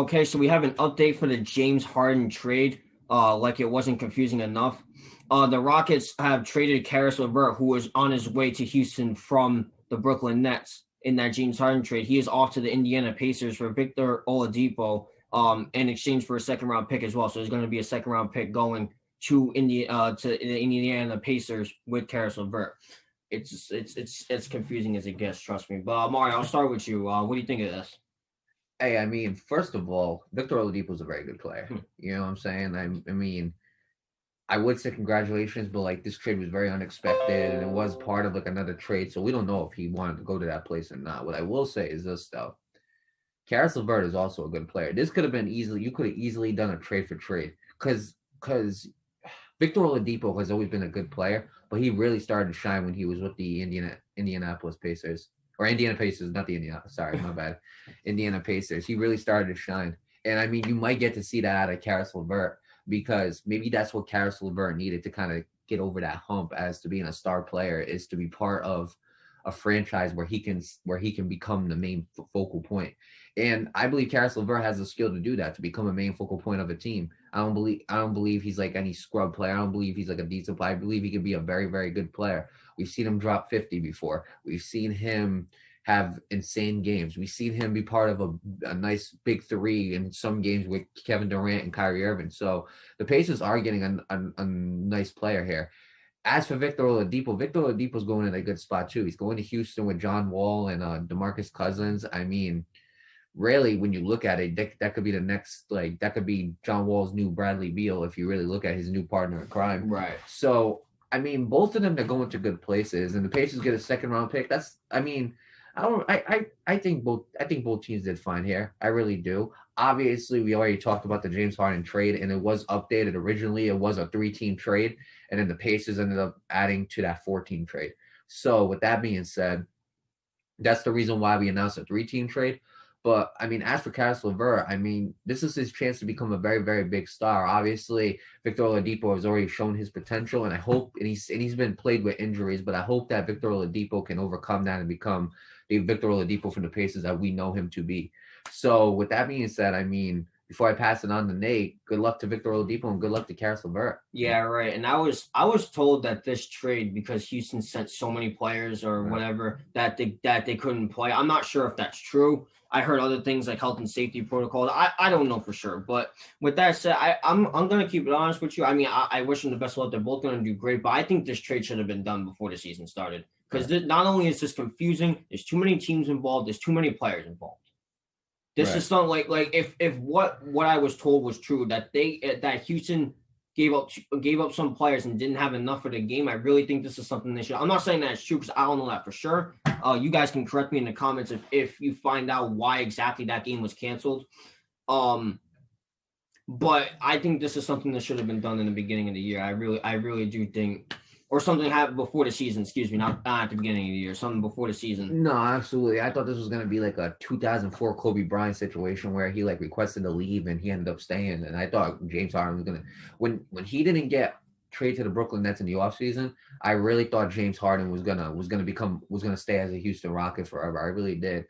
Okay, so we have an update for the James Harden trade. Like it wasn't confusing enough. The Rockets have traded Caris LeVert, who was on his way to Houston from the Brooklyn Nets in that James Harden trade. He is off to the Indiana Pacers for Victor Oladipo, in exchange for a second round pick as well. So there's going to be a second round pick going to the Indiana Pacers with Caris LeVert. It's confusing as it gets, trust me. But Mario, I'll start with you. What do you think of this? Hey, I mean, first of all, Victor Oladipo is a very good player. Hmm. You know what I'm saying? I mean, I would say congratulations, but like this trade was very unexpected and it was part of like another trade. So we don't know if he wanted to go to that place or not. What I will say is this though. Caris LeVert is also a good player. This could have been easily, you could have easily done a trade for trade. Cause Victor Oladipo has always been a good player, but he really started to shine when he was with the Indianapolis Pacers. Or Indiana Pacers, not the Indiana. Sorry, my bad. Indiana Pacers. He really started to shine. And I mean, you might get to see that out of Caris LeVert because maybe that's what Caris LeVert needed to kind of get over that hump as to being a star player is to be part of a franchise where he can become the main focal point. And I believe Caris LeVert has the skill to do that, to become a main focal point of a team. I don't believe he's like any scrub player. I don't believe he's like a decent player. I believe he could be a very, very good player. We've seen him drop 50 before. We've seen him have insane games. We've seen him be part of a nice big three in some games with Kevin Durant and Kyrie Irving. So the Pacers are getting a nice player here. As for Victor Oladipo's going in a good spot too. He's going to Houston with John Wall and DeMarcus Cousins. I mean, really, when you look at it, that could be the next, like, that could be John Wall's new Bradley Beal if you really look at his new partner in crime. Right. So, I mean, both of them are going to good places, and the Pacers get a second round pick. I mean, I think both teams did fine here. I really do. Obviously, we already talked about the James Harden trade, and it was updated. Originally, it was a 3-team trade, and then the Pacers ended up adding to that 14 trade. So, with that being said, that's the reason why we announced a 3-team trade. But I mean, as for Caris LeVert, I mean, this is his chance to become a very, very big star. Obviously, Victor Oladipo has already shown his potential, and I hope, and he's been plagued with injuries, but I hope that Victor Oladipo can overcome that and become the Victor Oladipo from the Pacers that we know him to be. So, with that being said, I mean, before I pass it on to Nate, good luck to Victor Oladipo and good luck to Caris LeVert. Yeah, right. And I was told that this trade, because Houston sent so many players or Right. whatever, that they couldn't play. I'm not sure if that's true. I heard other things like health and safety protocols. I don't know for sure. But with that said, I'm gonna keep it honest with you. I mean, I wish them the best of luck. They're both gonna do great, but I think this trade should have been done before the season started. Because Right. not only is this confusing, there's too many teams involved, there's too many players involved. This Right. is something like if what I was told was true, that Houston gave up some players and didn't have enough for the game. I really think this is something they should. I'm not saying that it's true because I don't know that for sure. You guys can correct me in the comments if you find out why exactly that game was canceled. Um, but I think this is something that should have been done in the beginning of the year. I really do think, or something happened before the season. Excuse me, not at the beginning of the year. Something before the season. No, absolutely. I thought this was gonna be like a 2004 Kobe Bryant situation where he like requested to leave and he ended up staying. And I thought James Harden was gonna when he didn't get traded to the Brooklyn Nets in the offseason, I really thought James Harden was gonna stay as a Houston Rocket forever. I really did.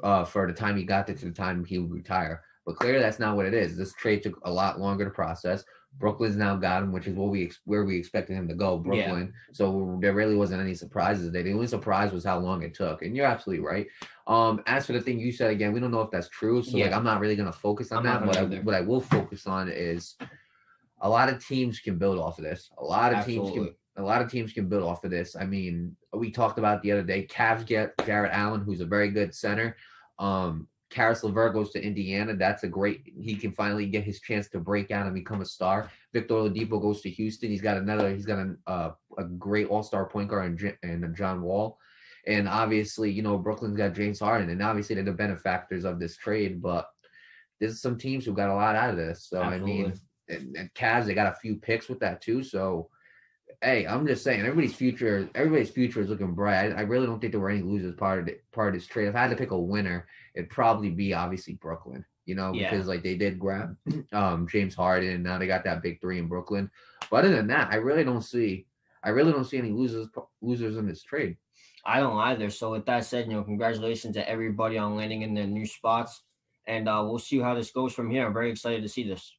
For the time he got there to the time he would retire. But clearly that's not what it is. This trade took a lot longer to process. Brooklyn's now got him, which is where we expected him to go, Yeah, Brooklyn. So there really wasn't any surprises there. The only surprise was how long it took, and you're absolutely right. As for the thing you said again, we don't know if that's true, so like yeah. I'm not really gonna focus on I'm not that. gonna But either. what I will focus on is a lot of teams can build off of this. Absolutely. A lot of teams can build off of this. I mean, we talked about the other day. Cavs get Jarrett Allen, who's a very good center. Caris LeVert goes to Indiana. That's a great. He can finally get his chance to break out and become a star. Victor Oladipo goes to Houston. He's got a great All Star point guard in John Wall. And obviously, Brooklyn's got James Harden, and obviously they're the benefactors of this trade. But there's some teams who got a lot out of this. So I Absolutely. mean, and Cavs, they got a few picks with that too. So hey, I'm just saying, everybody's future is looking bright. I really don't think there were any losers part of this trade. If I had to pick a winner, it'd probably be obviously Brooklyn. Yeah. Because like they did grab James Harden, and now they got that big three in Brooklyn. But other than that, I really don't see any losers in this trade. I don't either. So with that said, congratulations to everybody on landing in their new spots. and we'll see how this goes from here. I'm very excited to see this.